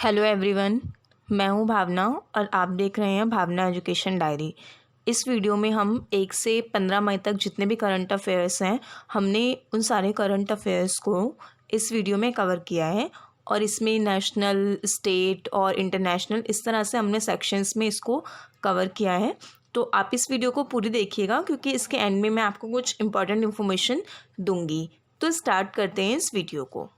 Hello everyone, मैं हूं भावना और आप देख रहे हैं भावना एजुकेशन डायरी। इस वीडियो में हम 1 से 15 मई तक जितने भी करंट अफेयर्स हैं, हमने उन सारे करंट अफेयर्स को इस वीडियो में कवर किया है और इसमें नेशनल, स्टेट और इंटरनेशनल इस तरह से हमने सेक्शंस में इसको कवर किया है। तो आप इस वीडियो को पूरी देखिएगा क्योंकि इसके एंड में मैं आपको कुछ इंपॉर्टेंट इन्फॉर्मेशन दूंगी। तो स्टार्ट करते हैं इस वीडियो को।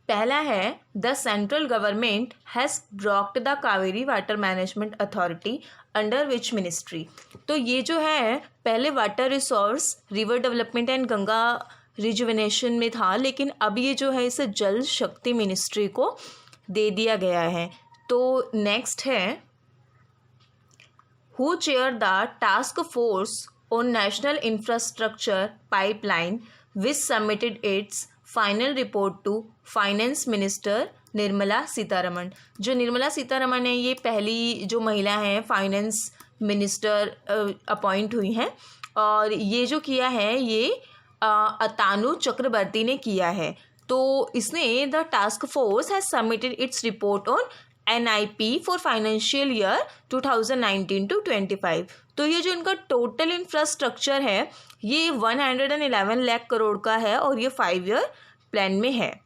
पहला है, the central government has blocked the Kaveri water management authority under which ministry. तो ये जो है पहले water resource, river development and Ganga rejuvenation में था, लेकिन अब ये जो है इसे जल शक्ति मिनिस्ट्री को दे दिया गया है। तो नेक्स्ट है, who chair the task force on national infrastructure pipeline which submitted its final report to finance minister Nirmala Sitharaman. जो निर्मला सीतारमण है, ये पहली जो महिला हैं फाइनेंस मिनिस्टर अपॉइंट हुई हैं और ये जो किया है ये अतानु चक्रवर्ती ने किया है। तो इसने the task force has submitted its report on NIP for financial year 2019 to 25। तो ये जो इनका टोटल इंफ्रास्ट्रक्चर है ये 111 लाख करोड़ का है और ये 5 ईयर प्लान में है।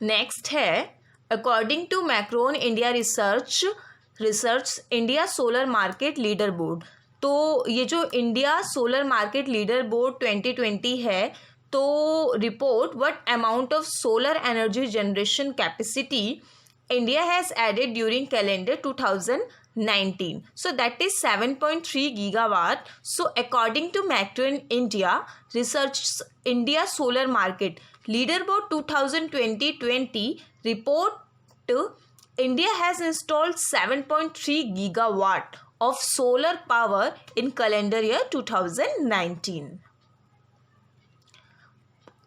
नेक्स्ट है, according to Macron India research India solar market leader board. तो ये जो India solar market leader board 2020 है, तो report what amount of solar energy generation capacity India has added during calendar 2019. So that is 7.3 gigawatt. So according to Macron India Research India Solar Market Leaderboard 2020 report, India has installed 7.3 gigawatt of solar power in calendar year 2019.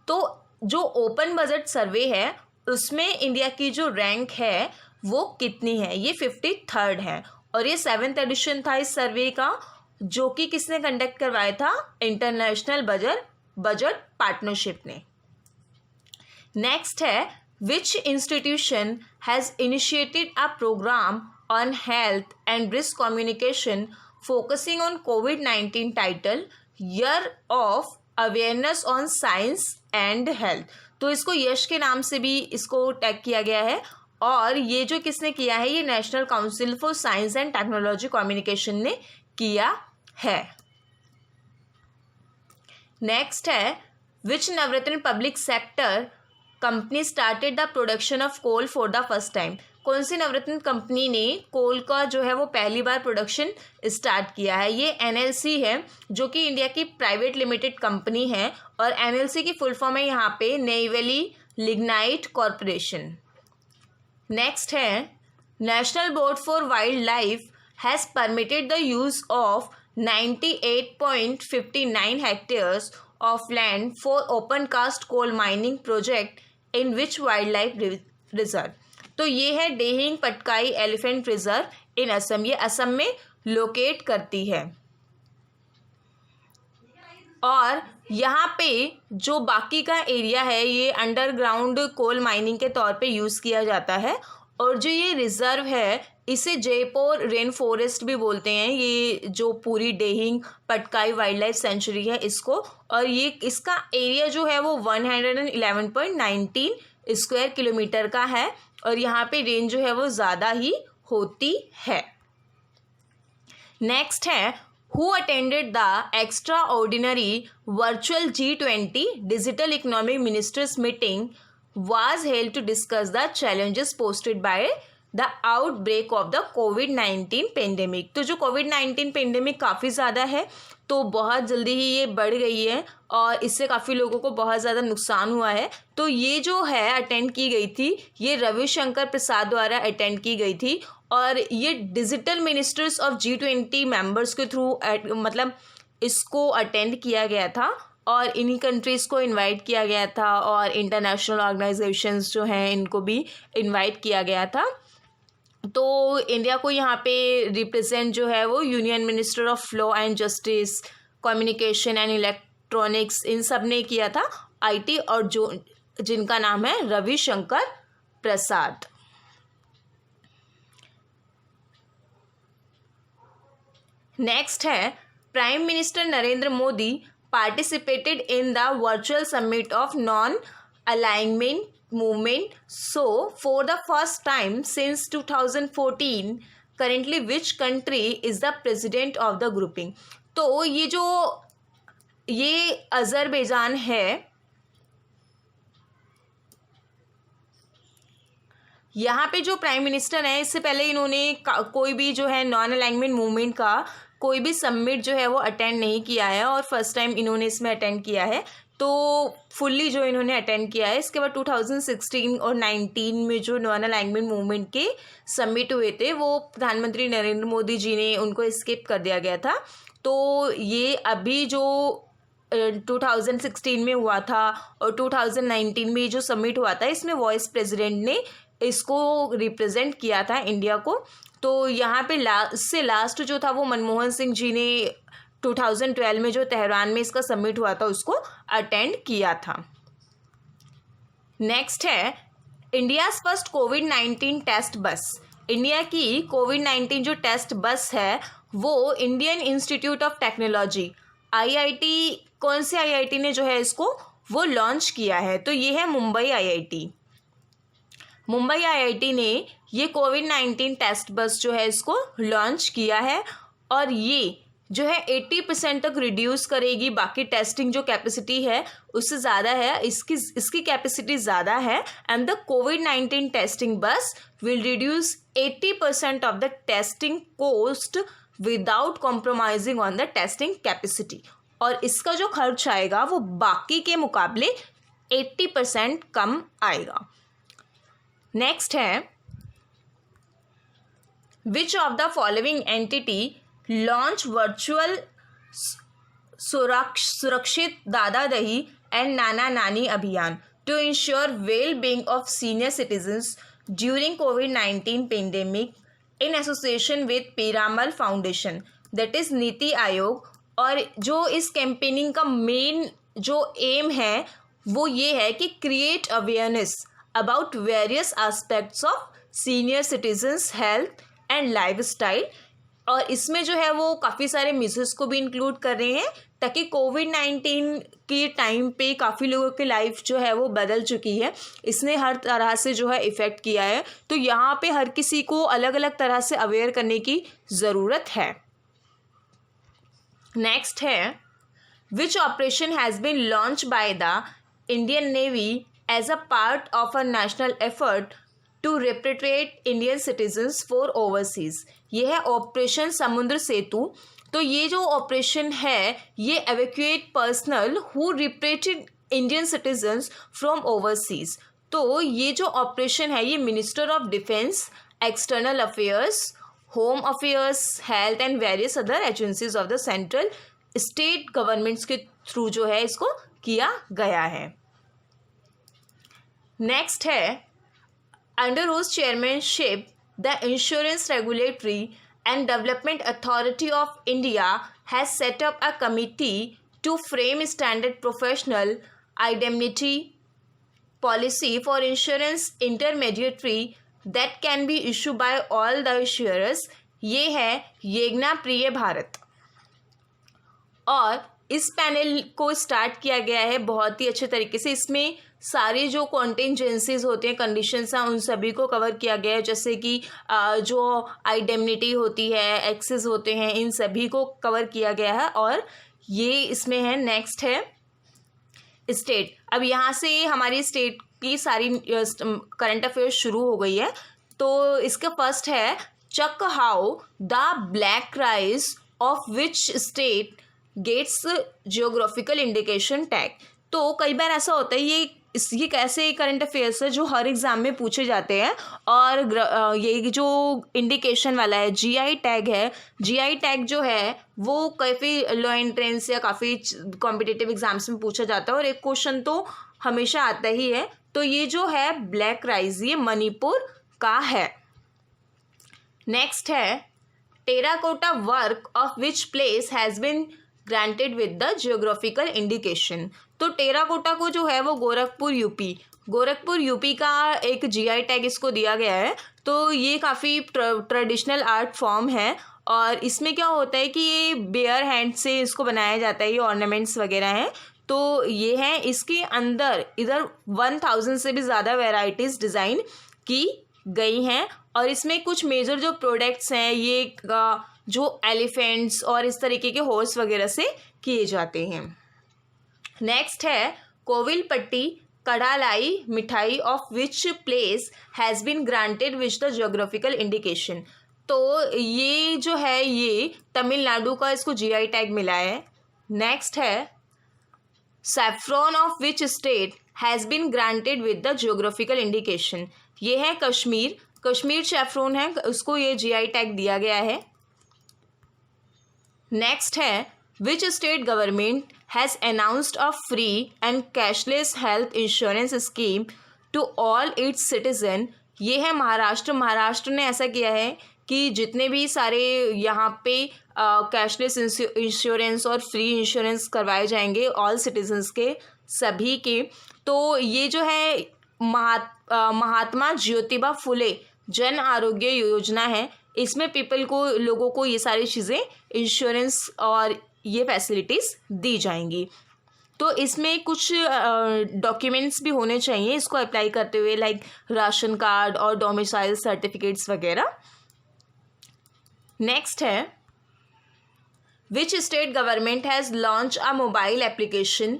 तो जो open budget सर्वे है उसमें India की जो rank है वो कितनी है, ये 53rd है और ये 7th एडिशन था इस सर्वे का, जो कि किसने कंडक्ट करवाया था, इंटरनेशनल बजट पार्टनरशिप ने। नेक्स्ट है, which institution has initiated a programme on health and risk communication focusing on COVID-19 title year of awareness on science and health. तो इसको यश के नाम से भी इसको टैग किया गया है और ये जो किसने किया है, ये National Council for Science and Technology Communication ने किया है। नेक्स्ट है, which Navratna public sector company started the production of coal for the first time. कौन सी नवरत्न कंपनी ने कोल का जो है वो पहली बार प्रोडक्शन स्टार्ट किया है, ये NLC है जो कि इंडिया की प्राइवेट लिमिटेड कंपनी है और NLC की फुल फॉर्म है यहाँ पे नेवली लिग्नाइट कॉरपोरेशन। नेक्स्ट है, National Board for Wildlife has permitted the use of 98.59 hectares of land for open cast coal mining project in which wildlife reserve. तो ये है Dehing Patkai elephant reserve in Assam, ये असम में locate करती है और यहाँ पे जो बाकी का एरिया है ये अंडरग्राउंड कोल माइनिंग के तौर पे यूज़ किया जाता है और जो ये रिज़र्व है इसे जयपुर रेन फॉरेस्ट भी बोलते हैं, ये जो पूरी डेहिंग पटकाई वाइल्ड लाइफ सेंचुरी है इसको, और ये इसका एरिया जो है वो 111.19 स्क्वायर किलोमीटर का है और यहाँ पे रेंज जो है वो ज़्यादा ही होती है। नेक्स्ट है, who attended the extra ordinary virtual G20 digital economic ministers meeting was held to discuss the challenges posed by the outbreak of the COVID-19 pandemic. तो जो COVID-19 पेंडेमिक काफ़ी ज़्यादा है, तो बहुत जल्दी ही ये बढ़ गई है और इससे काफ़ी लोगों को बहुत ज़्यादा नुकसान हुआ है। तो ये जो है अटेंड की गई थी, ये रविशंकर प्रसाद द्वारा अटेंड की गई थी और ये digital ministers of G20 members के थ्रू मतलब इसको अटेंड किया गया था और इन्हीं कंट्रीज़ को इनवाइट किया गया था और इंटरनेशनल ऑर्गेनाइजेशंस जो हैं इनको भी इनवाइट किया गया था। तो इंडिया को यहाँ पे रिप्रेजेंट जो है वो union minister of law and justice, communication and electronics, इन सब ने किया था, IT, और जो जिनका नाम है रविशंकर प्रसाद। नेक्स्ट है prime minister Narendra Modi participated in the virtual summit of non-alignment movement. So, for the first time since 2014, currently which country is the president of the grouping? तो ये अज़रबैजान है। यहाँ पे जो प्राइम मिनिस्टर है, इससे पहले इन्होंने कोई भी जो है नॉन अलाइनमेंट मूवमेंट का कोई भी समिट जो है वो अटेंड नहीं किया है और फर्स्ट टाइम इन्होंने इसमें अटेंड किया है, तो फुल्ली जो इन्होंने अटेंड किया है। इसके बाद 2016 और 19 में जो नॉन अलाइनमेंट मूवमेंट के समिट हुए थे वो प्रधानमंत्री नरेंद्र मोदी जी ने उनको स्किप कर दिया गया था। तो ये अभी जो 2016 में हुआ था और 2019 में जो समिट हुआ था, इसमें वाइस प्रेसिडेंट ने इसको रिप्रेजेंट किया था इंडिया को। तो यहाँ पे लास्ट जो था वो मनमोहन सिंह जी ने 2012 में जो तेहरान में इसका समिट हुआ था उसको अटेंड किया था। नेक्स्ट है इंडियाज़ फर्स्ट कोविड-19 टेस्ट बस। इंडिया की कोविड-19 जो टेस्ट बस है वो Indian institute of technology IIT, कौन से IIT ने जो है इसको वो लॉन्च किया है? तो ये है मुंबई IIT। मुंबई IIT ने ये कोविड-19 टेस्ट बस जो है इसको लॉन्च किया है और ये जो है 80% तक रिड्यूस करेगी। बाकी टेस्टिंग जो कैपेसिटी है उससे ज़्यादा है, इसकी कैपेसिटी ज़्यादा है। एंड द कोविड-19 टेस्टिंग बस will reduce 80% of the testing cost without compromising on the testing capacity. और इसका जो खर्च आएगा वो बाकी के मुकाबले 80% कम आएगा। नेक्स्ट है which of the following entity launch virtual Surakshit Dada Dadi and Nana Nani Abhiyan to ensure well being of senior citizens during कोविड-19 pandemic in association with Piramal Foundation, that is NITI Aayog. और जो इस कैंपेनिंग का मेन जो एम है वो ये है कि create awareness about various aspects of senior citizens health and lifestyle. और इसमें जो है वो काफ़ी सारे मेजर्स को भी इंक्लूड कर रहे हैं ताकि कोविड-19 के टाइम पे काफ़ी लोगों की लाइफ जो है वो बदल चुकी है, इसने हर तरह से जो है इफ़ेक्ट किया है। तो यहाँ पे हर किसी को अलग अलग तरह से अवेयर करने की ज़रूरत है। नेक्स्ट है which operation has been launch by the Indian navy as a part of a national effort to repatriate Indian citizens for overseas. ये है ऑपरेशन समुद्र सेतु। तो ये जो ऑपरेशन है ये evacuate personnel who repatriate Indian citizens from overseas. तो ये जो ऑपरेशन है ये minister of defence, external affairs, home affairs, health and various other agencies of the central state governments के थ्रू जो है इसको किया गया है। नेक्स्ट है under whose chairmanship the Insurance Regulatory and Development Authority of India has set up a committee to frame standard professional indemnity policy for insurance intermediary that can be issued by all the insurers। ये है येगना प्रिय भारत। और इस panel को start किया गया है बहुत ही अच्छे तरीके से। इसमें सारी जो कॉन्टिजेंसीज होते हैं, कंडीशंस हैं, उन सभी को कवर किया गया है। जैसे कि जो आइडेमनिटी होती है, एक्सेस होते हैं, इन सभी को कवर किया गया है। और ये इसमें है। नेक्स्ट है स्टेट। अब यहाँ से हमारी स्टेट की सारी करंट अफेयर्स शुरू हो गई है। तो इसका फर्स्ट है Chakhao the black rice of which state gets geographical indication tag. तो कई बार ऐसा होता है ये कैसे करंट अफेयर्स है जो हर एग्ज़ाम में पूछे जाते हैं। और ये जो इंडिकेशन वाला है GI टैग है, GI टैग जो है वो काफ़ी लो एंट्रेंस या काफ़ी कॉम्पिटिटिव एग्जाम्स में पूछा जाता है और एक क्वेश्चन तो हमेशा आता ही है। तो ये जो है ब्लैक राइस ये मणिपुर का है। नेक्स्ट है terracotta work of which place has been granted with the geographical indication. तो टेराकोटा को जो है वो गोरखपुर यूपी गोरखपुर यूपी का एक जीआई टैग इसको दिया गया है। तो ये काफ़ी ट्रेडिशनल आर्ट फॉर्म है और इसमें क्या होता है कि ये बेयर हैंड से इसको बनाया जाता है, ये ऑर्नामेंट्स वगैरह हैं। तो ये है, इसके अंदर इधर 1000 से भी ज़्यादा वैरायटीज़ डिज़ाइन की गई हैं और इसमें कुछ मेजर जो प्रोडक्ट्स हैं ये जो एलिफेंट्स और इस तरीके के हॉर्स वगैरह से किए जाते हैं। नेक्स्ट है Kovilpatti kadalai mittai of which place has been granted which the geographical indication. तो ये जो है ये तमिलनाडु का इसको जीआई टैग मिला है। नेक्स्ट है saffron of which state has been granted with the geographical indication. ये है कश्मीर, कश्मीर सैफ्रॉन है, उसको ये जीआई टैग दिया गया है। नेक्स्ट है which state government has announced a free and cashless health insurance scheme to all its citizen. ये है महाराष्ट्र, महाराष्ट्र ने ऐसा किया है कि जितने भी सारे यहाँ पे कैशलेस इंश्योरेंस और फ्री इंश्योरेंस करवाए जाएंगे ऑल सिटीजन्स के, सभी के। तो ये जो है महात्मा ज्योतिबा फुले जन आरोग्य योजना है, इसमें पीपल को, लोगों को ये सारी चीज़ें इंश्योरेंस और ये फैसिलिटीज़ दी जाएंगी। तो इसमें कुछ डॉक्यूमेंट्स भी होने चाहिए इसको अप्लाई करते हुए, लाइक राशन कार्ड और डोमिसाइल सर्टिफिकेट्स वगैरह। नेक्स्ट है which state government has launch a mobile application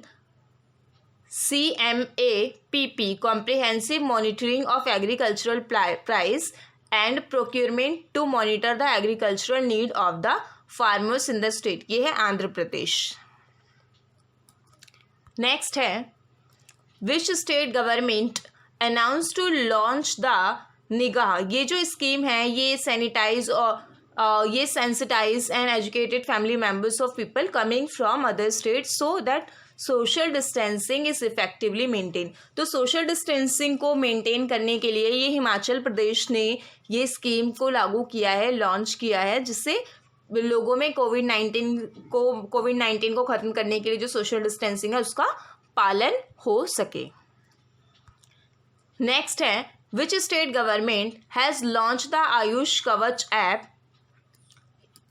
CMAPP comprehensive monitoring of agricultural price and procurement to monitor the agricultural need of the farmers in the state. ये है Andhra Pradesh. Next है which state government announce to launch the Nigah. ये जो scheme है ये sanitize और ये sensitize and educated family members of people coming from other state so that social distancing is effectively maintain. तो सोशल डिस्टेंसिंग को मेंटेन करने के लिए ये हिमाचल प्रदेश ने ये स्कीम को लागू किया है, लॉन्च किया है, जिससे लोगों में कोविड-19 को ख़त्म करने के लिए जो सोशल डिस्टेंसिंग है उसका पालन हो सके। नेक्स्ट है which state government has launched the Ayush कवच app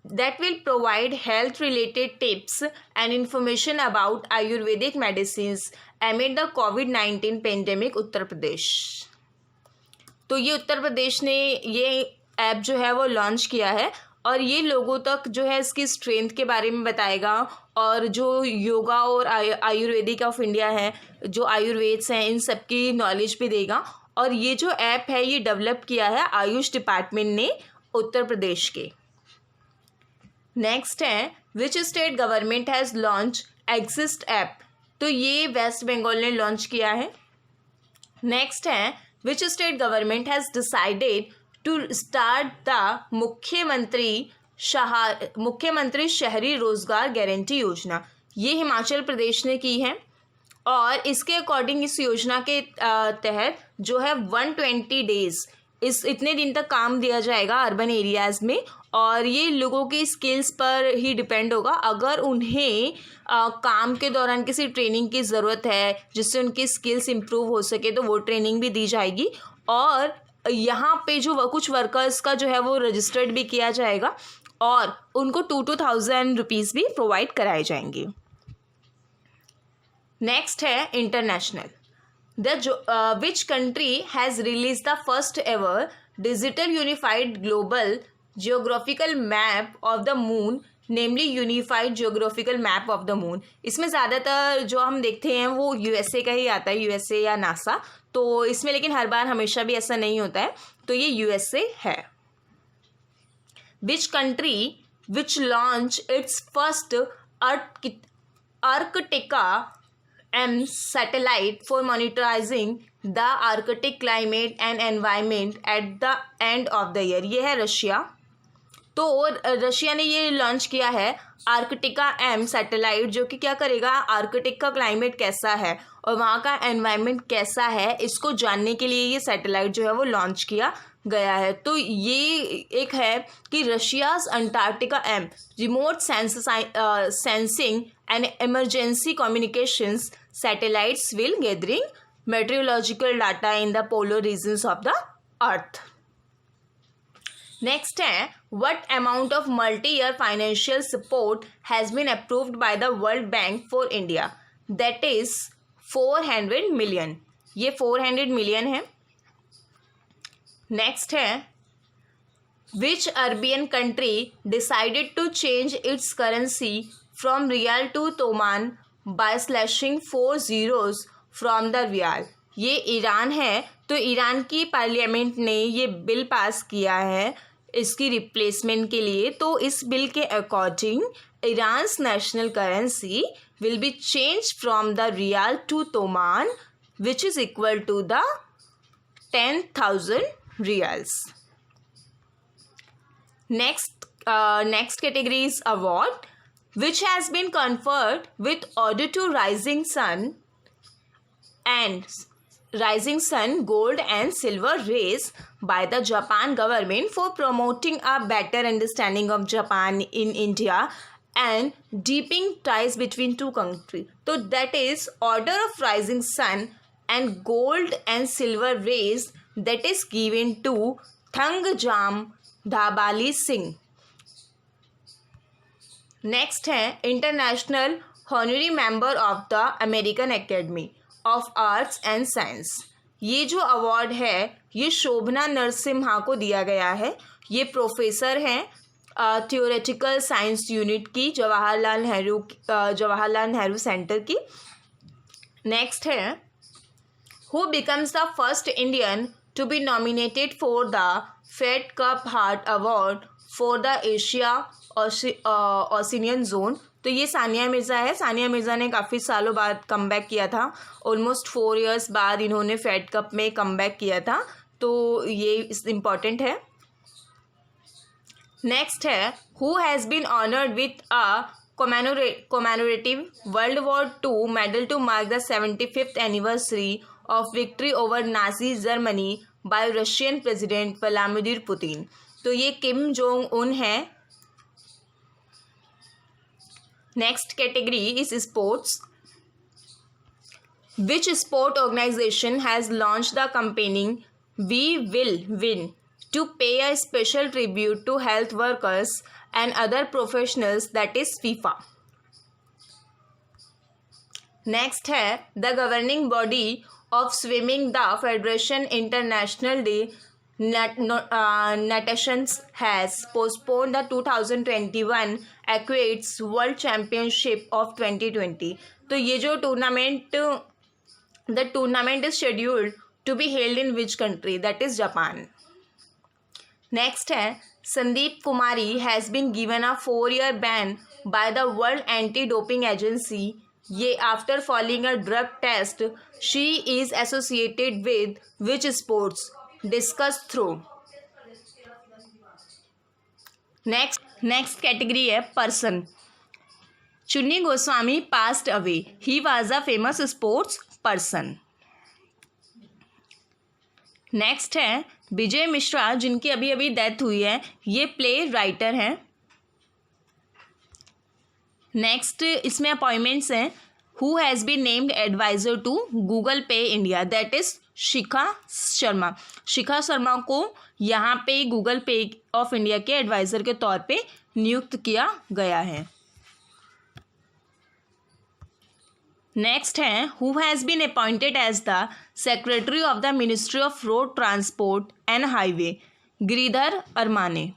that will provide health related tips and information about Ayurvedic medicines amid the COVID-19 pandemic। Uttar Pradesh. तो ये उत्तर प्रदेश ने ये ऐप जो है वो लॉन्च किया है और ये लोगों तक जो है इसकी स्ट्रेंथ के बारे में बताएगा और जो योगा और आयुर्वेदिक ऑफ इंडिया है, जो आयुर्वेद्स हैं, इन सब की नॉलेज भी देगा। और ये जो ऐप है ये डेवलप किया है आयुष डिपार्टमेंट ने उत्तर प्रदेश के। नेक्स्ट है which state government has launch exist app. तो ये वेस्ट बंगाल ने लॉन्च किया है। नेक्स्ट है which state government has decided to start the Mukhyamantri Shahari रोजगार गारंटी योजना। ये हिमाचल प्रदेश ने की है और इसके अकॉर्डिंग इस योजना के तहत जो है 120 डेज इतने दिन तक काम दिया जाएगा अर्बन एरियाज़ में और ये लोगों की स्किल्स पर ही डिपेंड होगा। अगर उन्हें काम के दौरान किसी ट्रेनिंग की ज़रूरत है जिससे उनकी स्किल्स इम्प्रूव हो सके तो वो ट्रेनिंग भी दी जाएगी और यहाँ पे जो कुछ वर्कर्स का जो है वो रजिस्टर्ड भी किया जाएगा और उनको 2,000 रुपीज़ भी प्रोवाइड कराए जाएंगे। नेक्स्ट है international. Which country has released the first ever digital unified global geographical map of the moon, namely Unified Geographical Map of the Moon। इसमें ज़्यादातर जो हम देखते हैं वो USA का ही आता है, USA या नासा। तो इसमें लेकिन हर बार हमेशा भी ऐसा नहीं होता है, तो ये USA है। Which country which launched its first Arctica M satellite for monitoring the Arctic climate and environment at the end of the year। ये है रशिया। तो रशिया ने ये लॉन्च किया है आर्कटिका M सैटेलाइट, जो कि क्या करेगा, आर्कटिक का क्लाइमेट कैसा है और वहाँ का एनवायरनमेंट कैसा है इसको जानने के लिए ये सैटेलाइट जो है वो लॉन्च किया गया है। तो ये एक है कि Russia's Arktika M remote sensing and emergency communications satellites will gathering meteorological data in the polar regions of the earth. Next है, what amount of multi year financial support has been approved by the World Bank for India, that is 400 million. ये 400 million है। Next है, which Arabian country decided to change its currency from rial to toman by slashing 4 zeros from the riyal. ये Iran है। तो Iran की parliament ने ये bill pass किया है इसकी रिप्लेसमेंट के लिए। तो इस बिल के according Iran's national currency will be change from the rial to toman which is equal to the 10,000 rials. Next category is award which has been conferred with order to Rising Sun gold and silver rays by the Japan government for promoting a better understanding of Japan in India and deepening ties between two countries. So that is order of Rising Sun and gold and silver rays that is given to Thangjam Dhabali Singh. Next है, international honorary member of the American Academy of Arts and Science. ये जो award है ये शोभना नरसिम्हा को दिया गया है। ये प्रोफेसर हैं थियोरेटिकल साइंस यूनिट की जवाहरलाल नेहरू सेंटर की। नेक्स्ट है, who becomes the first Indian to be nominated for the Fed Cup Heart award for the Asia Oceania zone. तो ये सानिया मिर्ज़ा है। सानिया मिर्ज़ा ने काफ़ी सालों बाद कमबैक किया था। ऑलमोस्ट 4 years बाद इन्होंने फेड कप में कमबैक किया था। तो ये इम्पॉर्टेंट है। नेक्स्ट है, who has been honoured with a commemorative World War II medal to mark the 75th anniversary of victory over Nazi Germany by Russian President Vladimir Putin। तो ये किम Jong Un है। Next category is sports. Which sport organisation has launched the campaigning we will win to pay a special tribute to health workers and other professionals, that is FIFA. Next है, the governing body of swimming the Federation Internationale de Nations has postponed the 2021 Aquatics World Championship of 2020। तो ये जो tournament the tournament is scheduled to be held in which country, that is Japan। Next है, Sandeep Kumari has been given a 4-year ban by the World Anti Doping Agency. ये after following a drug test she is associated with which sports, discus throw. Next category है person. Chuni Goswami passed away, he was a famous sports person. Next है विजय मिश्रा, जिनकी अभी अभी death हुई है। ये play writer हैं। नेक्स्ट इसमें अपॉइंटमेंट्स हैं। Who has been named adviser to Google Pay India, that is Shikha Sharma. Shikha Sharma को यहाँ पे गूगल पे ऑफ इंडिया के एडवाइज़र के तौर पे नियुक्त किया गया है। नेक्स्ट है, who has been appointed as the secretary of the ministry of road transport and highway, Giridhar Aramane.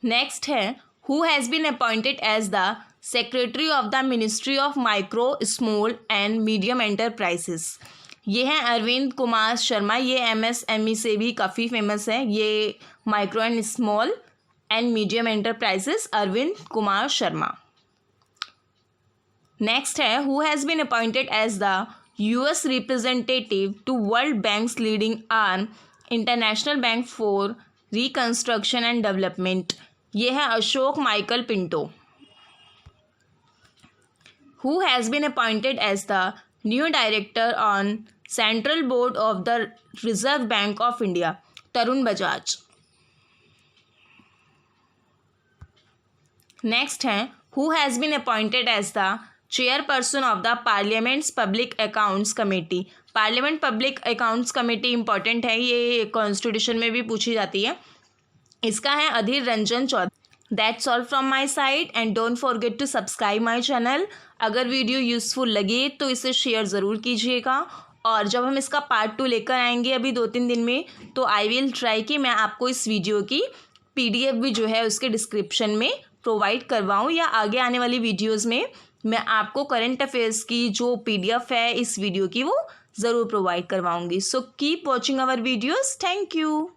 Next है, who has been appointed as the secretary of the ministry of micro small and medium enterprises. ये हैं अरविंद कुमार शर्मा। ये MSME से भी काफ़ी famous है। ये micro and small and medium enterprises, Arvind Kumar Sharma. Next है, who has been appointed as the US representative to world bank's leading arm, international bank for reconstruction and development. ये है Ashok Michael Pinto. Who has been appointed as the new director on Central Board of the Reserve Bank of India, Tarun Bajaj। Next है, who has been appointed as the chairperson of the parliaments public accounts committee. Parliament public accounts committee important है, ये constitution में भी पूछी जाती है। इसका है Adhir Ranjan Chowdhury. That's all from my side and don't forget to subscribe my channel. अगर वीडियो यूज़फुल लगे तो इसे शेयर ज़रूर कीजिएगा, और जब हम इसका पार्ट 2 लेकर आएंगे अभी 2-3 दिन में, तो आई विल ट्राई कि मैं आपको इस वीडियो की PDF भी जो है उसके डिस्क्रिप्शन में प्रोवाइड करवाऊँ, या आगे आने वाली वीडियोज़ में मैं आपको करंट अफेयर्स की जो PDF है इस वीडियो की वो ज़रूर प्रोवाइड करवाऊँगी। So keep watching our videos. Thank you.